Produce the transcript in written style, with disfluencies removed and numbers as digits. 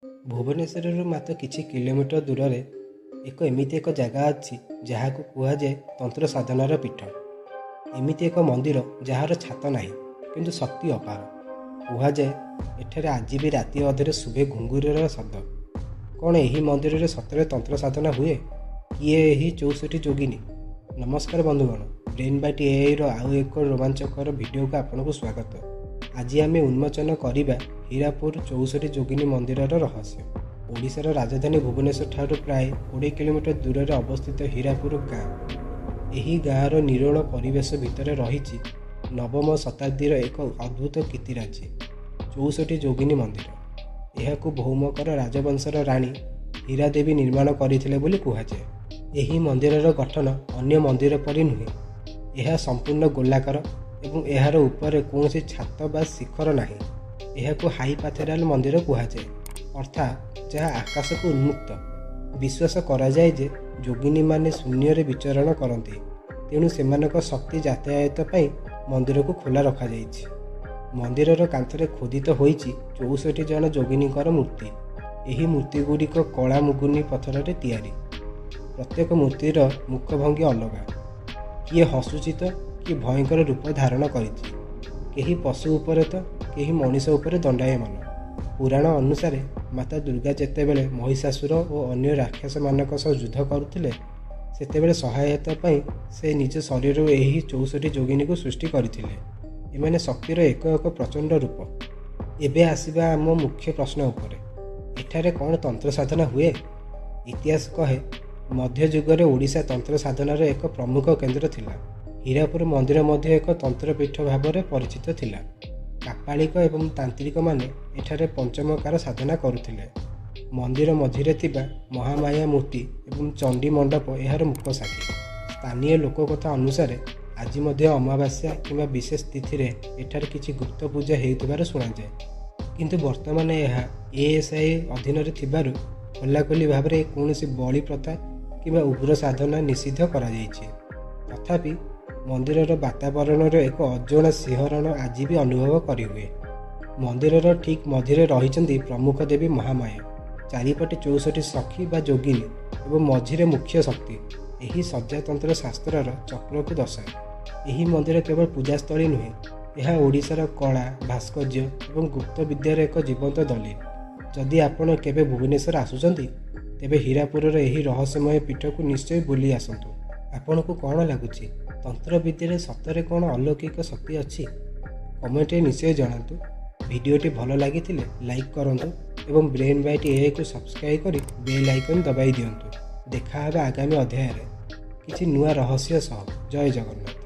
भुवनेश्वर मात्र किछि किलोमीटर दूर रे एक एमिति एक जगह अच्छी जहाँ को कहुए तंत्र साधनार पीठ। एमिति एक मंदिर जार छात नहीं किंतु शक्ति अपार। कहुए एठारे आज भी राति अधे शुभे घुंगुर शब्द। कौन यही मंदिर में सतरे तंत्र साधना हुए? किए यही 64 योगिनी? नमस्कार बंधुगण, ब्रेनबाइट एआई रो आउ एक रोमांचकर वीडियो को आपको स्वागत। आज आम उन्मोचन करवा हीरापुर 64 योगिनी मंदिर रहस्य। ओडिशार राजधानी भुवनेश्वर ठारू प्राय 20 किलोमीटर दूर में अवस्थित हीरापुर गाँ। यही गाँवर निरोल परिवेश भितर रही नवम शताब्दीर एक अद्भुत कीर्तिराजी 64 योगिनी मंदिर। यह भौमकर राजवंशर राणी हीरादेवी निर्माण करथिले बोली कहुए। यही मंदिरर गठन अन्य मंदिर परि नुहे। यह संपूर्ण गोलाकार एवं यार ऊपर कौन छात बा शिखर नाही। यह हाइपाथेराल मंदिर कहुए, अर्थात जहाँ आकाश को उन्मुक्त। विश्वास करा जाए जे योगिनी माने शून्य रे विचरण करती, तेणु सेमानक शक्ति यातायात पई मंदिर को खोला रखा जाइछि। मंदिरर कांथरे खोदित होइछि 64 जन योगिनीकर मूर्ति। यही मूर्ति गुड़िक कला मुगुनी पत्थर रे तैयारी। प्रत्येक मूर्तिर मुखभंगी अलग। किए हसुची तो कि भयंकर रूप धारण करिछि, केही पशु उपरे तो केही मनीष उपरे दंडायमान। पुराण अनुसार माता दुर्गा जेतेबेले महिषासुर और अन्य राक्षस मानक सह युद्ध करुथिले सेतेबेले सहायता पाई से निज शरीर यही 64 योगिनी को सृष्टि करथिले। एमाने शक्तिर एक एक प्रचंड रूप। एबे आसीबा आम मुख्य प्रश्न उपरे, एठारे कौन तंत्र साधना हुए? इतिहास कहे मध्य युगरे ओडिशा तंत्र साधनार एक प्रमुख केन्द्र थिला। हीरापुर मंदिर मध्य एक तंत्रपीठ भाव में परिचित थिला। कापालिक एवं तांत्रिक माने एठारे पंचमकार साधना करुथिले। मंदिर मझिरे थिबा महामाया मूर्ति एवं चंडी मंडप यार मुख्य साक्षी। स्थानीय लोककथा अनुसार आज मध्य अमावास्या किंवा विशेष तिथि रे एठारे किछि गुप्त पूजा हेउथिबार सुनाजाए, किंतु वर्तमान यह एएसआई अधीन रे थिबारु खोलाखोली भाव में कौनसी बलि प्रथा किंवा उग्र साधना निषिद्ध करा जाइछि। तथापि मंदिरर वातावरण एक अजଣା सिंहरण आज भी अनुभव करिहुए। मंदिरर ठीक मझिरे रहिचंदी प्रमुख देवी महामाया, चारिपटे 64 सखी बा योगिनी एवं मझिरे मुख्य शक्ति। यही सज्जातंत्र शास्त्रर चक्र को दर्शाए। यही मंदिर केवल पूजास्थली नुहे, यह ओडिशार कला भास्कर्य एवं गुप्त विद्यार एक जीवंत दलील। जदि आपण केबे भुवनेश्वर आसुचंती तेबे हीरापुरर यही रहस्यमय पीठ को निश्चय बुली आसंतु। आपन को कौन लगुच? तंत्र विद्या सतरे कौन अलौकिक शक्ति अच्छी? कमेंट निश्चय जनातु। वीडियोटी भल लगी लाइक करंतु एवं ब्रेनबाइट एआई को सब्सक्राइब करी बेल आइकन दबाई दियंतु। देखा आगामी अध्याय किछि नुआ रहस्य सह। जय जगन्नाथ।